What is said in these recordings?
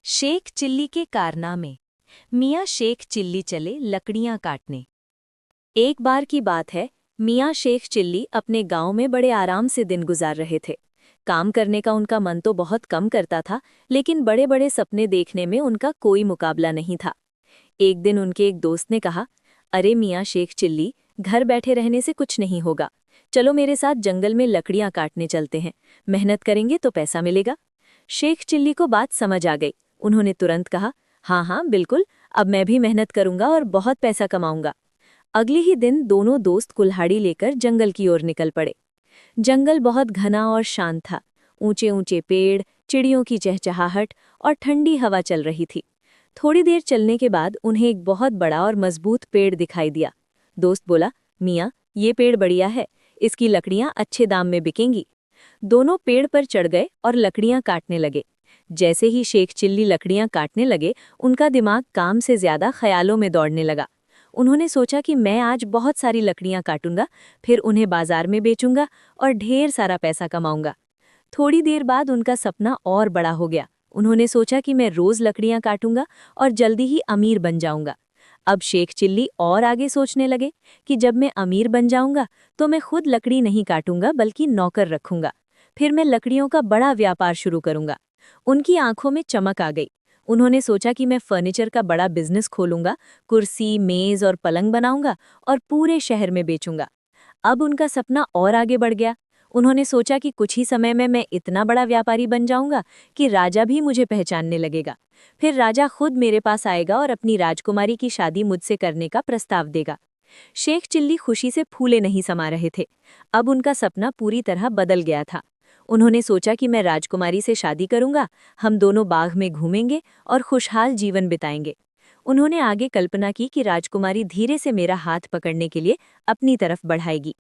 Sheikh chilli के कारनामे। मियाँ शेख चिल्ली चले लकड़ियाँ काटने। एक बार की बात है, मियाँ शेख चिल्ली अपने गांव में बड़े आराम से दिन गुजार रहे थे। काम करने का उनका मन तो बहुत कम करता था, लेकिन बड़े बड़े सपने देखने में उनका कोई मुकाबला नहीं था। एक दिन उनके एक दोस्त ने कहा, अरे मियाँ शेख चिल्ली, घर बैठे रहने से कुछ नहीं होगा। चलो मेरे साथ जंगल में लकड़ियाँ काटने चलते हैं। मेहनत करेंगे तो पैसा मिलेगा। शेख चिल्ली को बात समझ आ गई। उन्होंने तुरंत कहा, हाँ हाँ बिल्कुल, अब मैं भी मेहनत करूंगा और बहुत पैसा कमाऊंगा। अगले ही दिन दोनों दोस्त कुल्हाड़ी लेकर जंगल की ओर निकल पड़े। जंगल बहुत घना और शांत था। ऊंचे ऊंचे पेड़, चिड़ियों की चहचहाहट और ठंडी हवा चल रही थी। थोड़ी देर चलने के बाद उन्हें एक बहुत बड़ा और मजबूत पेड़ दिखाई दिया। दोस्त बोला, मियाँ, ये पेड़ बढ़िया है, इसकी लकड़ियाँ अच्छे दाम में बिकेंगी। दोनों पेड़ पर चढ़ गए और लकड़ियाँ काटने लगे। जैसे ही शेख चिल्ली लकड़ियाँ काटने लगे, उनका दिमाग काम से ज्यादा ख्यालों में दौड़ने लगा। उन्होंने सोचा कि मैं आज बहुत सारी लकड़ियाँ काटूंगा, फिर उन्हें बाजार में बेचूंगा और ढेर सारा पैसा कमाऊंगा। थोड़ी देर बाद उनका सपना और बड़ा हो गया। उन्होंने सोचा कि मैं रोज लकड़ियाँ काटूंगा और जल्दी ही अमीर बन जाऊंगा। अब शेख चिल्ली और आगे सोचने लगे कि जब मैं अमीर बन जाऊंगा तो मैं खुद लकड़ी नहीं काटूंगा बल्कि नौकर रखूंगा। फिर मैं लकड़ियों का बड़ा व्यापार शुरू करूंगा। उनकी आंखों में चमक आ गई। उन्होंने सोचा कि मैं फर्नीचर का बड़ा बिजनेस खोलूंगा, कुर्सी, मेज और पलंग बनाऊंगा और पूरे शहर में बेचूंगा। अब उनका सपना और आगे बढ़ गया। उन्होंने सोचा कि कुछ ही समय में मैं इतना बड़ा व्यापारी बन जाऊंगा कि राजा भी मुझे पहचानने लगेगा। फिर राजा खुद मेरे पास आएगा और अपनी राजकुमारी की शादी मुझसे करने का प्रस्ताव देगा। शेख चिल्ली खुशी से फूले नहीं समा रहे थे। अब उनका सपना पूरी तरह बदल गया था। उन्होंने सोचा कि मैं राजकुमारी से शादी करूंगा, हम दोनों बाग में घूमेंगे और खुशहाल जीवन बिताएंगे। उन्होंने आगे कल्पना की कि राजकुमारी धीरे से मेरा हाथ पकड़ने के लिए अपनी तरफ बढ़ाएगी।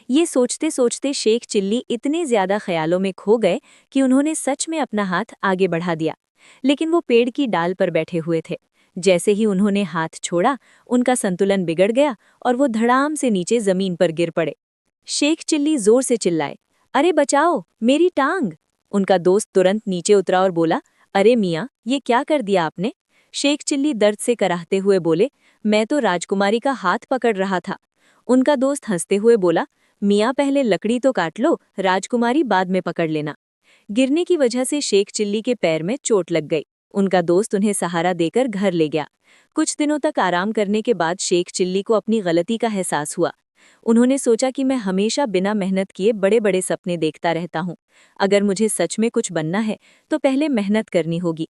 ये सोचते सोचते शेख चिल्ली इतने ज्यादा ख्यालों में खो गए कि उन्होंने सच में अपना हाथ आगे बढ़ा दिया। लेकिन वो पेड़ की डाल पर बैठे हुए थे। जैसे ही उन्होंने हाथ छोड़ा, उनका संतुलन बिगड़ गया और वो धड़ाम से नीचे जमीन पर गिर पड़े। शेख चिल्ली जोर से चिल्लाए, अरे बचाओ, मेरी टांग। उनका दोस्त तुरंत नीचे उतरा और बोला, अरे मियाँ, ये क्या कर दिया आपने? शेख चिल्ली दर्द से कराहते हुए बोले, मैं तो राजकुमारी का हाथ पकड़ रहा था। उनका दोस्त हंसते हुए बोला, मियाँ पहले लकड़ी तो काट लो, राजकुमारी बाद में पकड़ लेना। गिरने की वजह से शेख चिल्ली के पैर में चोट लग गई। उनका दोस्त उन्हें सहारा देकर घर ले गया। कुछ दिनों तक आराम करने के बाद शेख चिल्ली को अपनी गलती का एहसास हुआ। उन्होंने सोचा कि मैं हमेशा बिना मेहनत किए बड़े बड़े सपने देखता रहता हूँ। अगर मुझे सच में कुछ बनना है तो पहले मेहनत करनी होगी।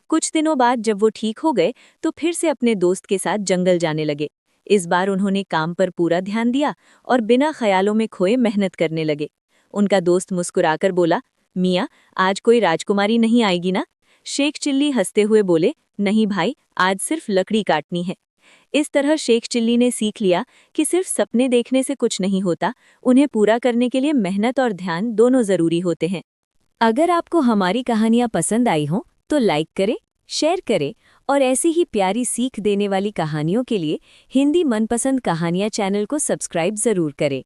कुछ दिनों बाद जब वो ठीक हो गए तो फिर से अपने दोस्त के साथ जंगल जाने लगे। इस बार उन्होंने काम पर पूरा ध्यान दिया और बिना ख्यालों में खोए मेहनत करने लगे। उनका दोस्त मुस्कुराकर बोला, मियाँ, आज कोई राजकुमारी नहीं आएगी ना? शेख चिल्ली हंसते हुए बोले, नहीं भाई, आज सिर्फ लकड़ी काटनी है। इस तरह शेख चिल्ली ने सीख लिया कि सिर्फ सपने देखने से कुछ नहीं होता, उन्हें पूरा करने के लिए मेहनत और ध्यान दोनों जरूरी होते हैं। अगर आपको हमारी कहानियाँ पसंद आई हों तो लाइक करें, शेयर करें और ऐसी ही प्यारी सीख देने वाली कहानियों के लिए हिंदी मनपसंद कहानियाँ चैनल को सब्सक्राइब जरूर करें।